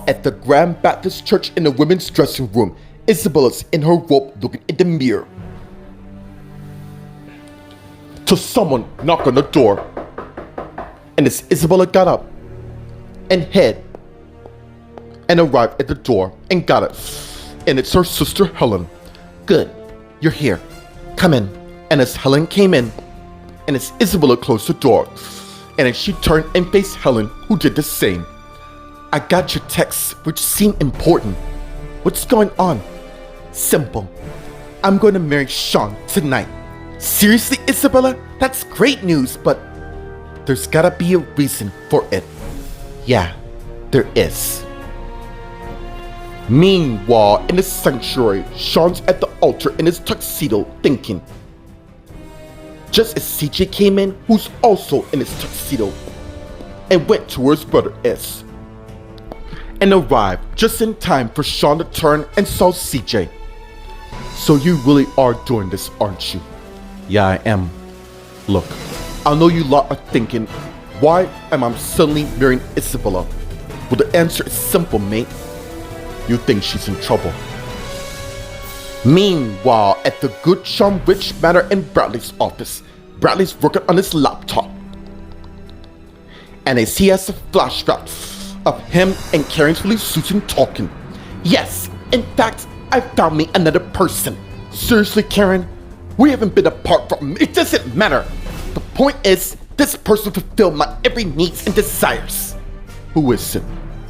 at the Grand Baptist Church in the women's dressing room, Isabella's in her robe looking in the mirror. Till someone knocked on the door. And as Isabella got up and head and arrived at the door and got it. And it's her sister Helen. Good, you're here. Come in. And as Helen came in, and as Isabella closed the door, and as she turned and faced Helen, who did the same. I got your texts, which seem important. What's going on? Simple. I'm going to marry Sean tonight. Seriously, Isabella? That's great news, but there's gotta be a reason for it. Yeah, there is. Meanwhile, in the sanctuary, Sean's at the altar in his tuxedo thinking. Just as CJ came in, who's also in his tuxedo, and went towards brother S. And arrived just in time for Sean to turn and saw CJ. So you really are doing this, aren't you? Yeah, I am. Look, I know you lot are thinking, why am I suddenly marrying Isabella? Well, the answer is simple, mate. You think she's in trouble. Meanwhile, at the good Sean Rich Manor in Bradley's office, Bradley's working on his laptop. And as he has a flashback of him and Karen's really Susan talking. Yes, in fact, I found me another person. Seriously, Karen? We haven't been apart from. It doesn't matter. The point is, this person fulfilled my every needs and desires. Who is it?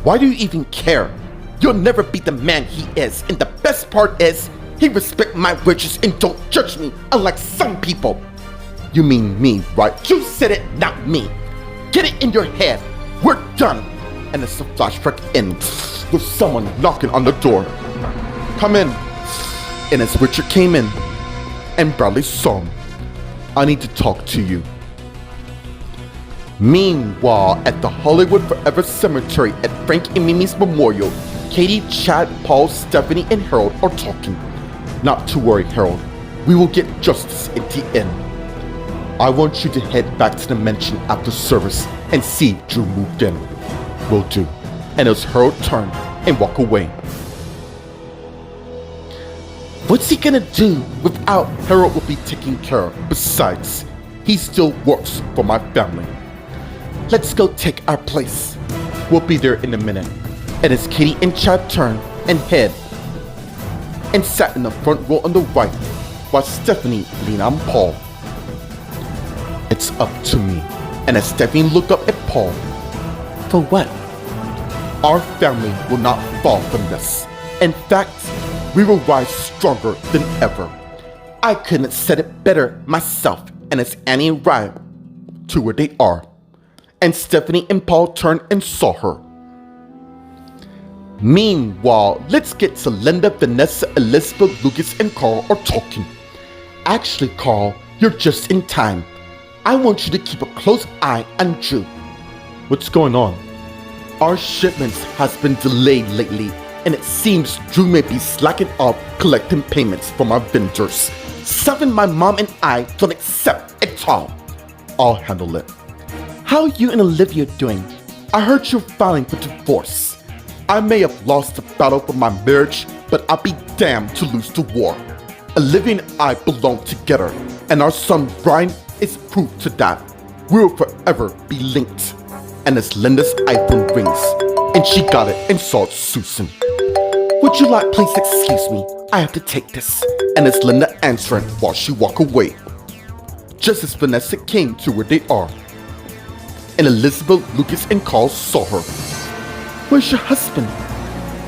Why do you even care? You'll never be the man he is, and the best part is, he respects my wishes and don't judge me, unlike some people. You mean me, right? You said it, not me. Get it in your head. We're done. And as the flashback ends, with someone knocking on the door. Come in. And as Richard came in, and Bradley saw him, I need to talk to you. Meanwhile, at the Hollywood Forever Cemetery at Frank and Mimi's memorial, Katie, Chad, Paul, Stephanie, and Harold are talking. Not to worry, Harold. We will get justice at the end. I want you to head back to the mansion after service and see if Drew moved in. Will do. And as Harold turned and walk away. What's he gonna do without Harold will be taken care of? Besides, he still works for my family. Let's go take our place. We'll be there in a minute. And as Katie and Chad turned and head and sat in the front row on the right while Stephanie leaned on Paul. It's up to me. And as Stephanie looked up at Paul. For what? Our family will not fall from this. In fact, we will rise stronger than ever. I couldn't have said it better myself. And as Annie arrived to where they are, and Stephanie and Paul turned and saw her. Meanwhile, let's get to Linda, Vanessa, Elizabeth, Lucas, and Carl are talking. Actually, Carl, you're just in time. I want you to keep a close eye on Drew. What's going on? Our shipments has been delayed lately, and it seems Drew may be slacking off collecting payments from our vendors. Something my mom and I don't accept at all. I'll handle it. How are you and Olivia doing? I heard you're filing for divorce. I may have lost the battle for my marriage, but I'll be damned to lose the war. Olivia and I belong together, and our son Brian is proof to that. We will forever be linked. And as Linda's iPhone rings, and she got it and saw Susan. Would you like please excuse me? I have to take this. And as Linda answered while she walked away. Just as Vanessa came to where they are. And Elizabeth, Lucas, and Carl saw her. Where's your husband?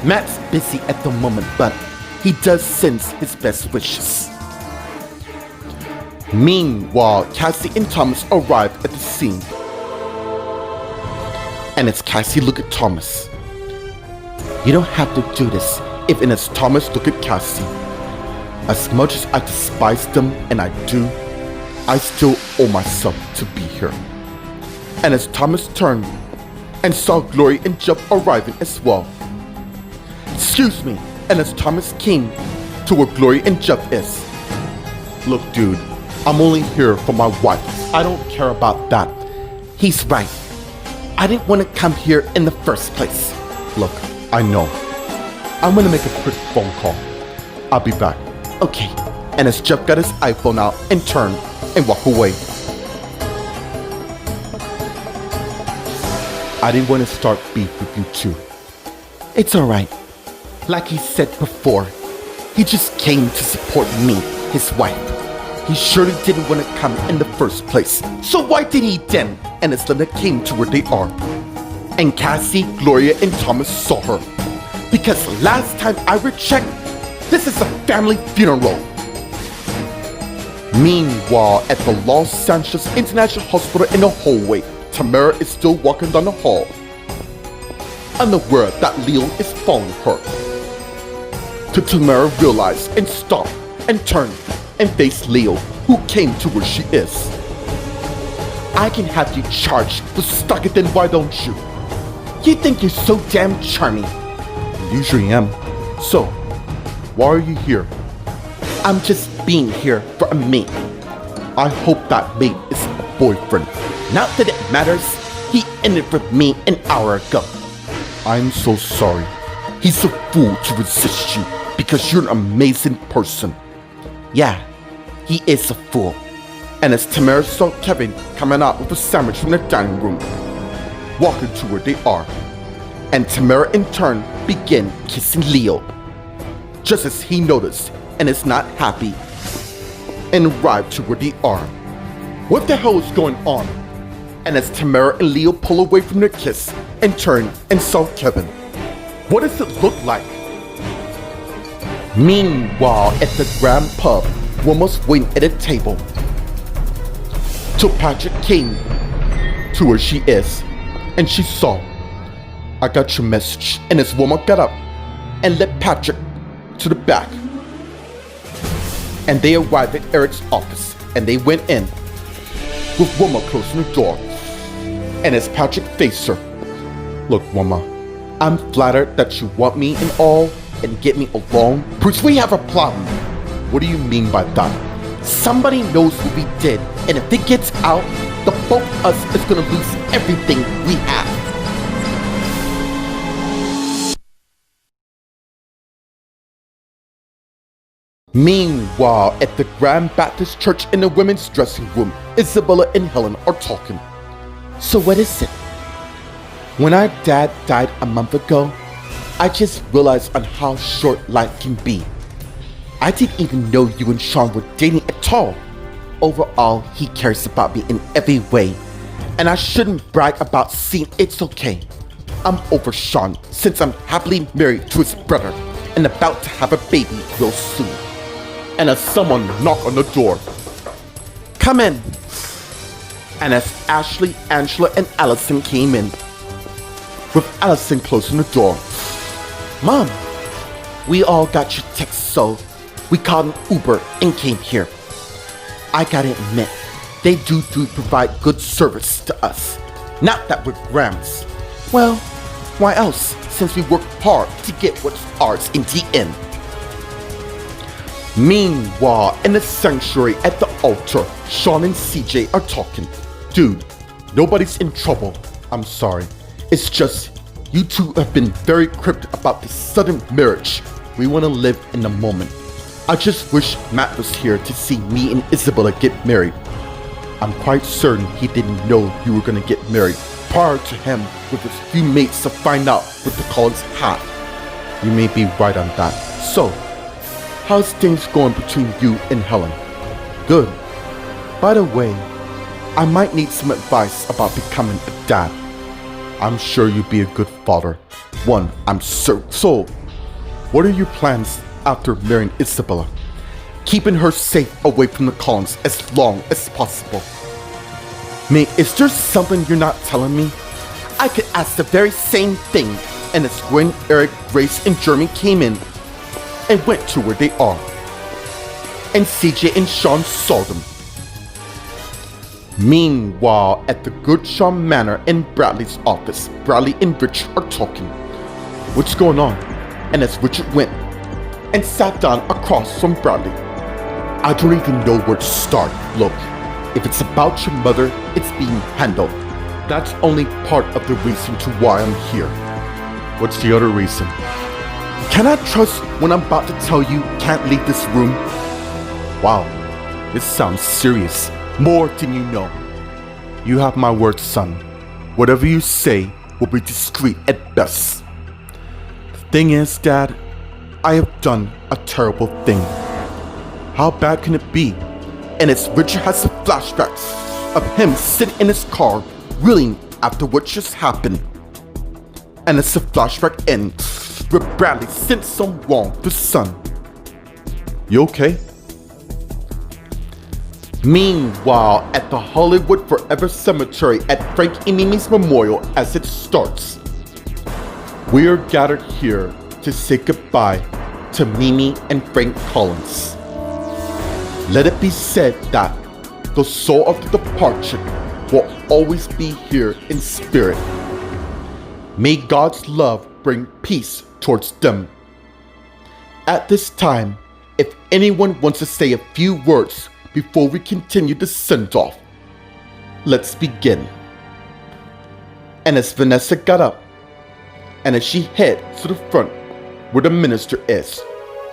Matt's busy at the moment, but he does send his best wishes. Meanwhile, Cassie and Thomas arrived at the scene. And as Cassie looked at Thomas, you don't have to do this. Even as Thomas looked at Cassie, as much as I despise them, and I do, I still owe myself to be here. And as Thomas turned and saw Glory and Jeff arriving as well. Excuse me. And as Thomas came to where Glory and Jeff is. Look, dude, I'm only here for my wife. I don't care about that. He's right. I didn't want to come here in the first place. Look, I know. I'm gonna make a quick phone call. I'll be back. Okay. And as Jeff got his iPhone out and turned and walked away. I didn't want to start beef with you two. It's alright. Like he said before, he just came to support me, his wife. He surely didn't want to come in the first place. So why did he then? And as Linda came to where they are. And Cassie, Gloria, and Thomas saw her. Because last time I rechecked, this is a family funeral. Meanwhile, at the Los Angeles International Hospital in the hallway, Tamara is still walking down the hall, unaware that Leo is following her. Till Tamara realized and stopped and turned and faced Leo, who came to where she is. I can have you charged for stalking, then why don't you? You think you're so damn charming. Usually am. So, why are you here? I'm just being here for a mate. I hope that mate is a boyfriend. Not that it matters. He ended with me an hour ago. I'm so sorry. He's a fool to resist you because you're an amazing person. Yeah, he is a fool. And as Tamara saw Kevin coming out with a sandwich from the dining room, walking to where they are, and Tamara in turn began kissing Leo, just as he noticed and is not happy, and arrived to where they are. What the hell is going on? And as Tamara and Leo pull away from their kiss and turn and saw Kevin, what does it look like? Meanwhile, at the Grand Pub, Wilma's waiting at a table. Till Patrick came to where she is, and she saw, I got your message. And as Wilma got up and led Patrick to the back, and they arrived at Eric's office, and they went in, with Wilma closing the door. And as Patrick faced her, look, Wilma, I'm flattered that you want me and all, and get me along. Bruce, we have a problem. What do you mean by that? Somebody knows what we did, and if it gets out, the both of us is gonna lose everything we have. Meanwhile, at the Grand Baptist Church in the women's dressing room, Isabella and Helen are talking. So what is it? When our dad died a month ago, I just realized on how short life can be. I didn't even know you and Sean were dating at all. Overall, he cares about me in every way, and I shouldn't brag about seeing it's okay. I'm over Sean since I'm happily married to his brother and about to have a baby real soon. And as someone knocked on the door, come in. And as Ashley, Angela, and Allison came in, with Allison closing the door, Mom, we all got your text, so we called an Uber and came here. I gotta admit, they do provide good service to us. Not that we're grams. Well, why else, since we work hard to get what's ours in the end. Meanwhile, in the sanctuary at the altar, Sean and CJ are talking. Dude, nobody's in trouble. I'm sorry. It's just, you two have been very cryptic about this sudden marriage. We want to live in the moment. I just wish Matt was here to see me and Isabella get married. I'm quite certain he didn't know you were going to get married prior to him with his few mates to find out what the Collins had. You may be right on that. So, how's things going between you and Helen? Good. By the way, I might need some advice about becoming a dad. I'm sure you'd be a good father. One, I'm so. So, what are your plans after marrying Isabella? Keeping her safe away from the Collins as long as possible. May, is there something you're not telling me? I could ask the very same thing. And as when Eric, Grace, and Jeremy came in and went to where they are, and CJ and Sean saw them. Meanwhile, at the Good Sean Manor in Bradley's office, Bradley and Richard are talking. What's going on? And as Richard went and sat down across from Bradley, I don't even know where to start. Look, if it's about your mother, it's being handled. That's only part of the reason to why I'm here. What's the other reason? Can I trust when I'm about to tell you can't leave this room? Wow, this sounds serious. More than you know. You have my word, son. Whatever you say will be discreet at best. The thing is, Dad, I have done a terrible thing. How bad can it be? And it's Richard has the flashbacks of him sitting in his car reeling after what just happened. And it's a flashback end where Bradley sent some wrong to son. You okay? Meanwhile, at the Hollywood Forever Cemetery at Frank and Mimi's memorial as it starts, we are gathered here to say goodbye to Mimi and Frank Collins. Let it be said that the soul of the departed will always be here in spirit. May God's love bring peace towards them. At this time, if anyone wants to say a few words before we continue the send-off, let's begin. And as Vanessa got up, and as she heads to the front where the minister is,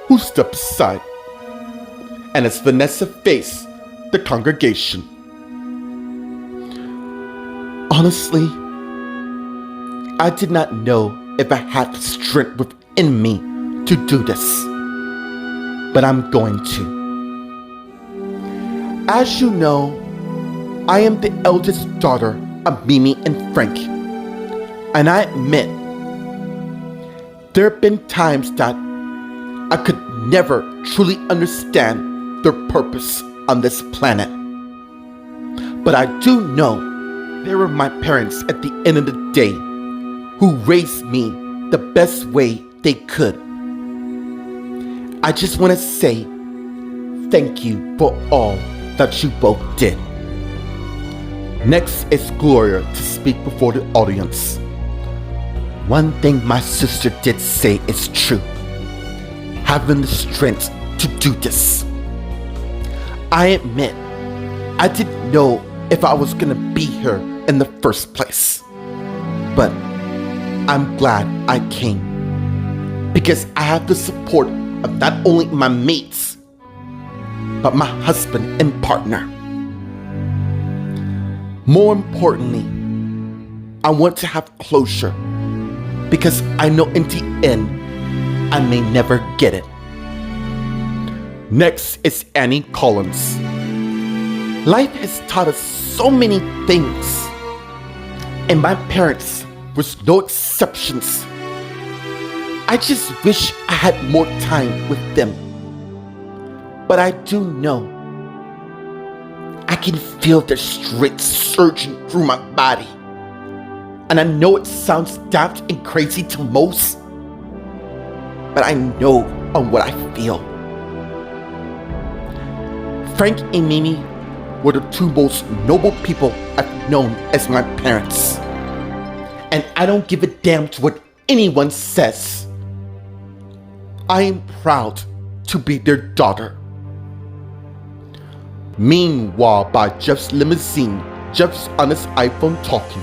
who stepped aside, and as Vanessa faced the congregation. Honestly, I did not know if I had the strength within me to do this, but I'm going to. As you know, I am the eldest daughter of Mimi and Frank, and I admit, there have been times that I could never truly understand their purpose on this planet. But I do know they were my parents at the end of the day, who raised me the best way they could. I just want to say thank you for all that you both did. Next is Gloria to speak before the audience. One thing my sister did say is true. Having the strength to do this. I admit, I didn't know if I was gonna be here in the first place. But I'm glad I came. Because I have the support of not only my mates, but my husband and partner. More importantly, I want to have closure, because I know in the end, I may never get it. Next is Annie Collins. Life has taught us so many things, and my parents was no exceptions. I just wish I had more time with them. But I do know I can feel their strength surging through my body. And I know it sounds daft and crazy to most, but I know on what I feel. Frank and Mimi were the two most noble people I've known as my parents. And I don't give a damn to what anyone says. I am proud to be their daughter. Meanwhile, by Jeff's limousine, Jeff's on his iPhone talking.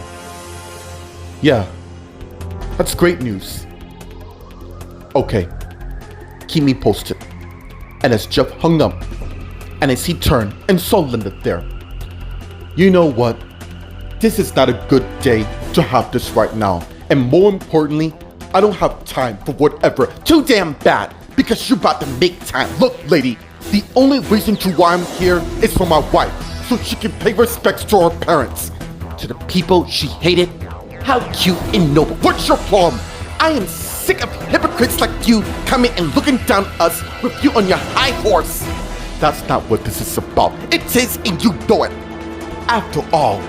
Yeah, that's great news. Okay, keep me posted. And as Jeff hung up, and as he turned and saw Linda there, you know what? This is not a good day to have this right now. And more importantly, I don't have time for whatever too damn bad, because you're about to make time. Look, lady, the only reason to why I'm here is for my wife, so she can pay respects to her parents. To the people she hated, how cute and noble. What's your problem? I am sick of hypocrites like you coming and looking down at us with you on your high horse. That's not what this is about. It is, and you know it. After all,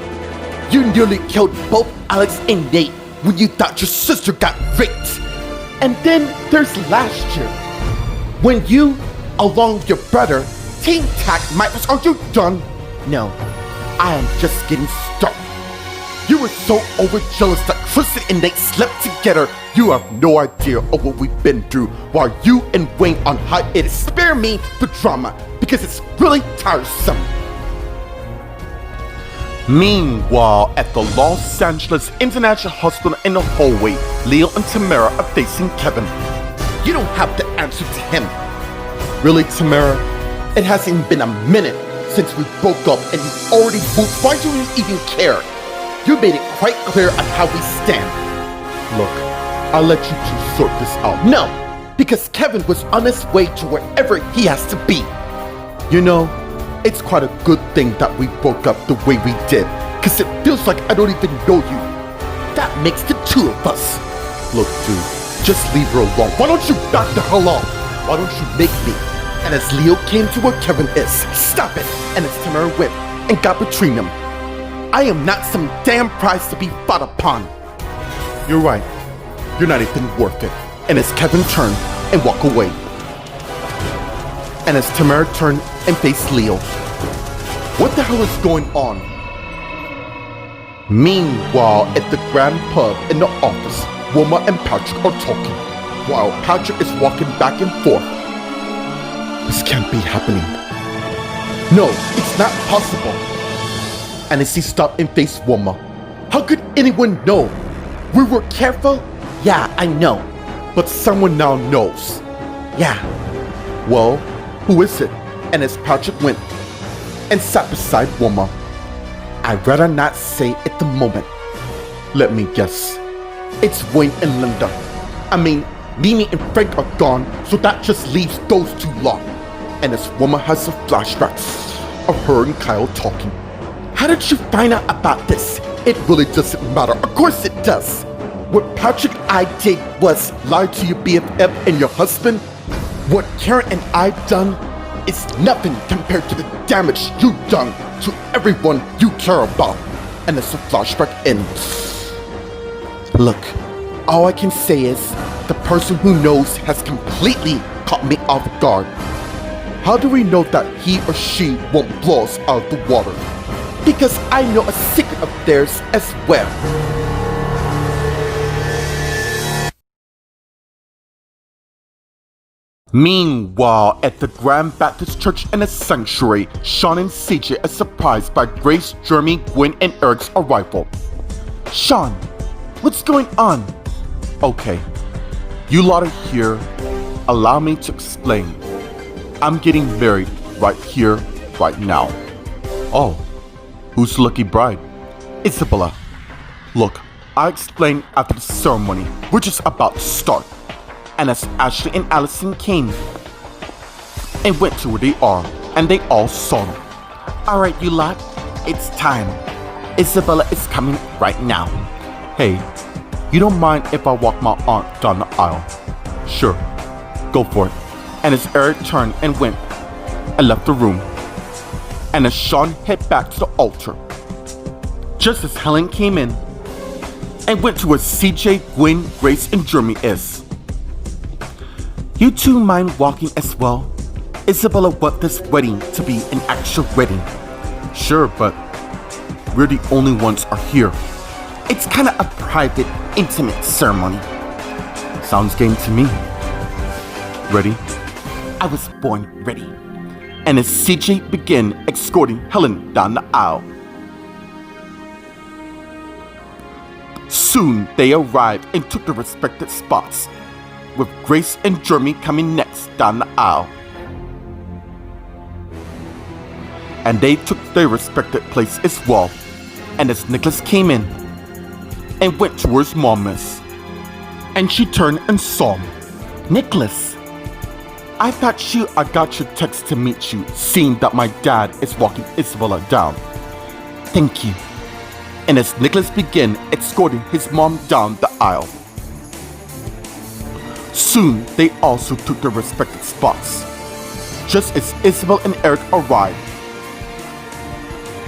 you nearly killed both Alex and Nate when you thought your sister got raped. And then there's last year, when you, along with your brother, team tagged Mike. Are you done? No, I am just getting started. You were so overjealous that Kristen and Nate slept together. You have no idea of what we've been through while you and Wayne on hiatus. Spare me the drama, because it's really tiresome. Meanwhile, at the Los Angeles International Hospital in the hallway, Leo and Tamara are facing Kevin. You don't have to answer to him. Really, Tamara? It hasn't been a minute since we broke up and you already moved. Why do you even care? You made it quite clear on how we stand. Look, I'll let you two sort this out. No, because Kevin was on his way to wherever he has to be. You know, it's quite a good thing that we broke up the way we did, because it feels like I don't even know you. That makes the two of us. Look, dude, just leave her alone. Why don't you back the hell off? Why don't you make me? And as Leo came to where Kevin is, stop it! And as Tamara went and got between them. I am not some damn prize to be fought upon. You're right. You're not even worth it. And as Kevin turned and walked away. And as Tamara turned and faced Leo. What the hell is going on? Meanwhile, at the Grand Pub in the office, Wilma and Patrick are talking, while Patrick is walking back and forth. This can't be happening. No, it's not possible. And as he stopped and faced Wilma, how could anyone know? We were careful? Yeah, I know. But someone now knows. Yeah. Well, who is it? And as Patrick went and sat beside Wilma, I'd rather not say at the moment. Let me guess. It's Wayne and Linda. I mean, Mimi and Frank are gone, so that just leaves those two lot. And as Wilma has the flashbacks of her and Kyle talking. How did you find out about this? It really doesn't matter. Of course it does. What Patrick and I did was lie to your BFF and your husband. What Karen and I've done is nothing compared to the damage you've done to everyone you care about. And as the flashback ends. Look, all I can say is the person who knows has completely caught me off guard. How do we know that he or she won't blow us out of the water? Because I know a secret of theirs as well. Meanwhile, at the Grand Baptist Church in the Sanctuary, Sean and CJ are surprised by Grace, Jeremy, Gwen, and Eric's arrival. Sean, what's going on? Okay, you lot are here. Allow me to explain. I'm getting married right here, right now. Oh, who's the lucky bride? Isabella. Look, I'll explain after the ceremony, which is about to start. And as Ashley and Allison came and went to where they are, and they all saw them. Alright, you lot, it's time. Isabella is coming right now. Hey, you don't mind if I walk my aunt down the aisle? Sure, go for it. And as Eric turned and went and left the room, and as Sean headed back to the altar, just as Helen came in and went to where CJ, Gwen, Grace, and Jeremy is. You two mind walking as well? Isabella wants this wedding to be an actual wedding. Sure, but we're the only ones are here. It's kinda a private, intimate ceremony. Sounds game to me. Ready? I was born ready. And as CJ began escorting Helen down the aisle. Soon they arrived and took their respected spots, with Grace and Jeremy coming next down the aisle. And they took their respected place as well. And as Nicholas came in and went towards Mom Miss, and she turned and saw him. Nicholas, I thought I got your text to meet you, seeing that my dad is walking Isabella down. Thank you. And as Nicholas began escorting his mom down the aisle. Soon, they also took their respective spots, just as Isabel and Eric arrived.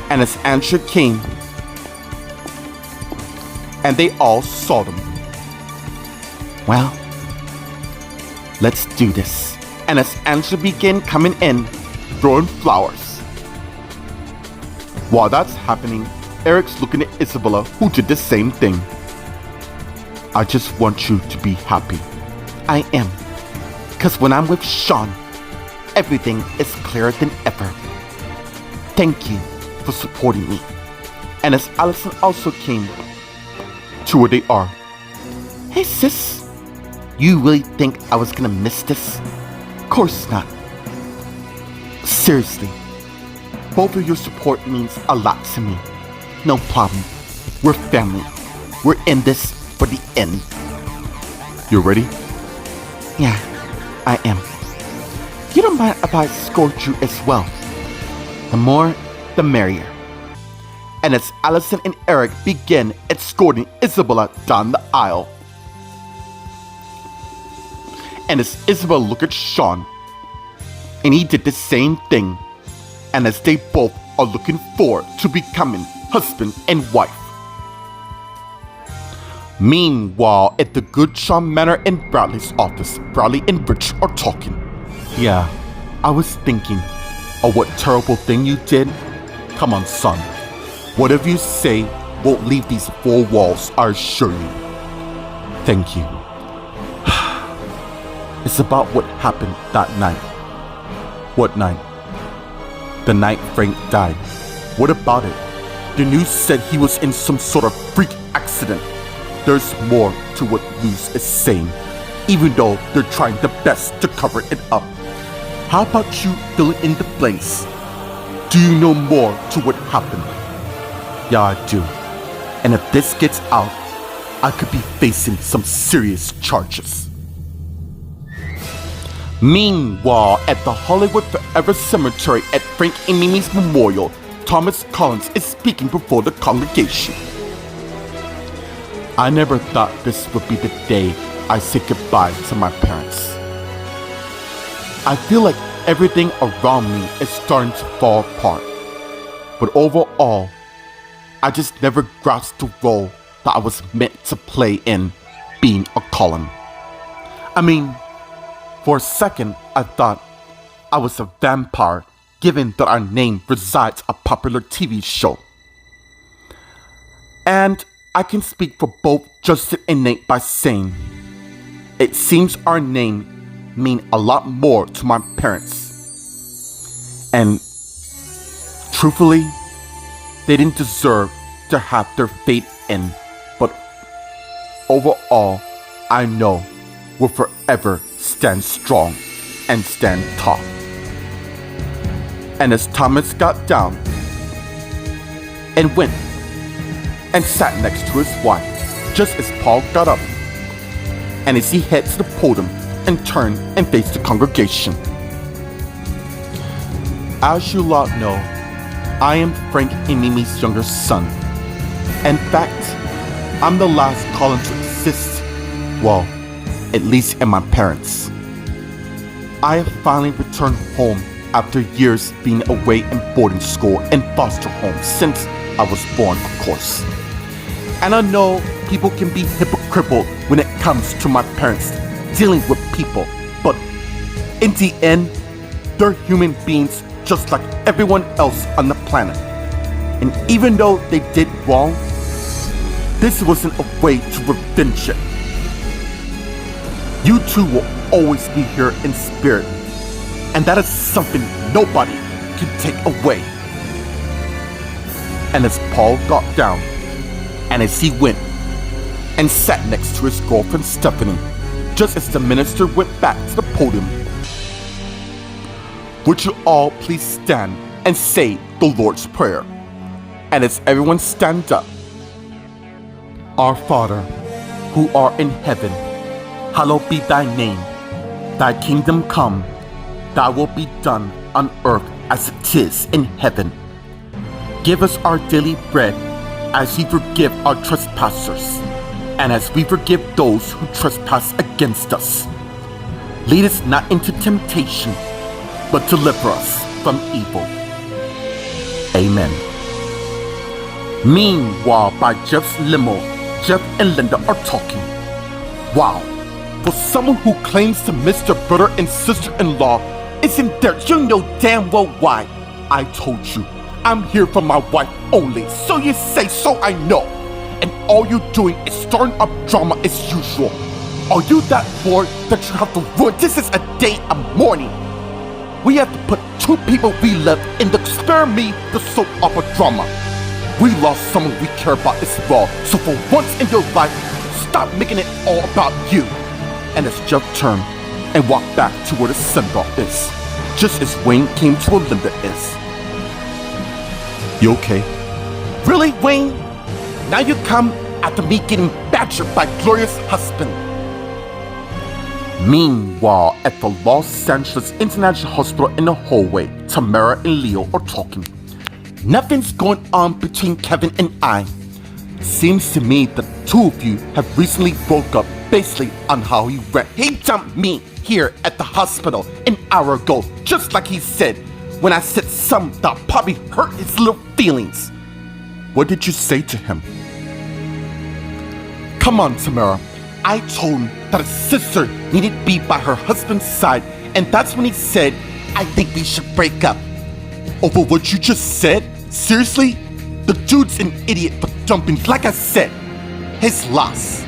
And as Andrea came, and they all saw them. Well, let's do this. And as Andrea began coming in, throwing flowers. While that's happening, Eric's looking at Isabella, who did the same thing. I just want you to be happy. I am. Because when I'm with Sean, everything is clearer than ever. Thank you for supporting me. And as Allison also came to where they are. Hey sis, you really think I was gonna miss this? Of course not. Seriously, both of your support means a lot to me. No problem. We're family. We're in this for the end. You ready? Yeah, I am. You don't mind if I escort you as well? The more, the merrier. And as Allison and Eric begin escorting Isabella down the aisle. And as Isabella looked at Sean, and he did the same thing. And as they both are looking forward to becoming husband and wife. Meanwhile, at the Good Sean Manor in Bradley's office, Bradley and Rich are talking. Yeah, I was thinking, oh, what terrible thing you did? Come on, son. Whatever you say won't leave these four walls, I assure you. Thank you. It's about what happened that night. What night? The night Frank died. What about it? The news said he was in some sort of freak accident. There's more to what news is saying, even though they're trying their best to cover it up. How about you fill in the blanks? Do you know more to what happened? Yeah, I do. And if this gets out, I could be facing some serious charges. Meanwhile, at the Hollywood Forever Cemetery at Frank and Mimi's memorial, Thomas Collins is speaking before the congregation. I never thought this would be the day I say goodbye to my parents. I feel like everything around me is starting to fall apart. But overall, I just never grasped the role that I was meant to play in being a Cullen. I mean, for a second, I thought I was a vampire, given that our name resides a popular TV show. And I can speak for both Justin and Nate by saying, it seems our name mean a lot more to my parents. And truthfully, they didn't deserve to have their fate end, but overall, I know we'll forever stand strong and stand tall. And as Thomas got down and went and sat next to his wife, just as Paul got up, and as he headed to the podium and turned and faced the congregation. As you lot know, I am Frank and Mimi's younger son. In fact, I'm the last Cullen to exist, well, at least in my parents. I have finally returned home after years being away in boarding school and foster home since I was born, of course. And I know people can be hypocritical when it comes to my parents dealing with people, but in the end, they're human beings just like everyone else on the planet. And even though they did wrong, this wasn't a way to revenge it. You two will always be here in spirit, and that is something nobody can take away. And as Paul got down, and as he went and sat next to his girlfriend Stephanie, just as the minister went back to the podium, would you all please stand and say the Lord's Prayer? And as everyone stand up, Our Father, who art in heaven, hallowed be thy name. Thy kingdom come, thy will be done on earth as it is in heaven. Give us our daily bread, as we forgive our trespassers, and as we forgive those who trespass against us. Lead us not into temptation, but deliver us from evil. Amen. Meanwhile, by Jeff's limo, Jeff and Linda are talking. Wow, for someone who claims to miss their brother and sister-in-law, isn't there? You know damn well why. I told you, I'm here for my wife only, so you say so I know. And all you're doing is stirring up drama as usual. Are you that bored that you have to ruin? This is a day of mourning. We have to put two people we love in the spare me the soap opera drama. We lost someone we care about as well. So for once in your life, stop making it all about you. And as Jeff turned and walked back to where the sunball is, just as Wayne came to where Linda is. You okay? Really, Wayne? Now you come after me getting badgered by Gloria's husband. Meanwhile, at the Los Angeles International Hospital in the hallway, Tamara and Leo are talking. Nothing's going on between Kevin and I. Seems to me the two of you have recently broke up basically on how he ran. He dumped me here at the hospital an hour ago, just like he said, when I said something that probably hurt his little feelings. What did you say to him? Come on, Tamara. I told him that his sister needed to be by her husband's side, and that's when he said, I think we should break up. Over what you just said? Seriously? The dude's an idiot for dumping, like I said. His loss.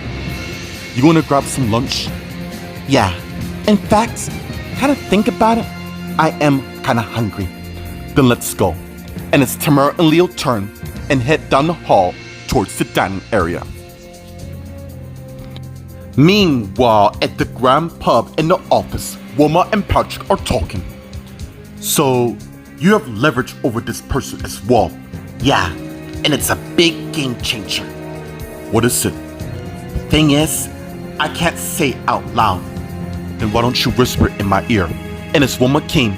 You wanna grab some lunch? Yeah. In fact, kinda think about it, I am kinda hungry. Then let's go. And as Tamara and Leo turn and head down the hall towards the dining area. Meanwhile, at the Grand Pub in the office, Wilma and Patrick are talking. So, you have leverage over this person as well. Yeah, and it's a big game changer. What is it? The thing is, I can't say it out loud. Then why don't you whisper it in my ear? And as Wilma came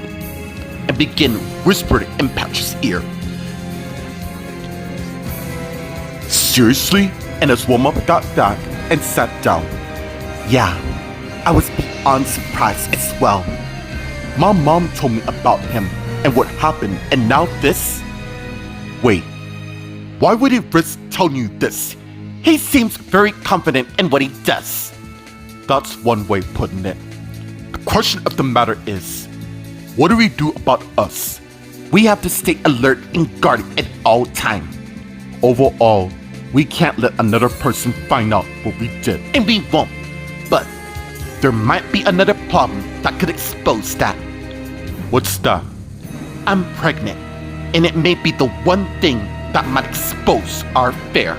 and began whispering in Patrick's ear. Seriously? And as Wilma got back and sat down. Yeah, I was beyond surprised as well. My mom told me about him and what happened, and now this? Wait, why would he risk telling you this? He seems very confident in what he does. That's one way of putting it. The question of the matter is, what do we do about us? We have to stay alert and guarded at all times. Overall, we can't let another person find out what we did. And we won't. But there might be another problem that could expose that. What's that? I'm pregnant, and it may be the one thing that might expose our affair.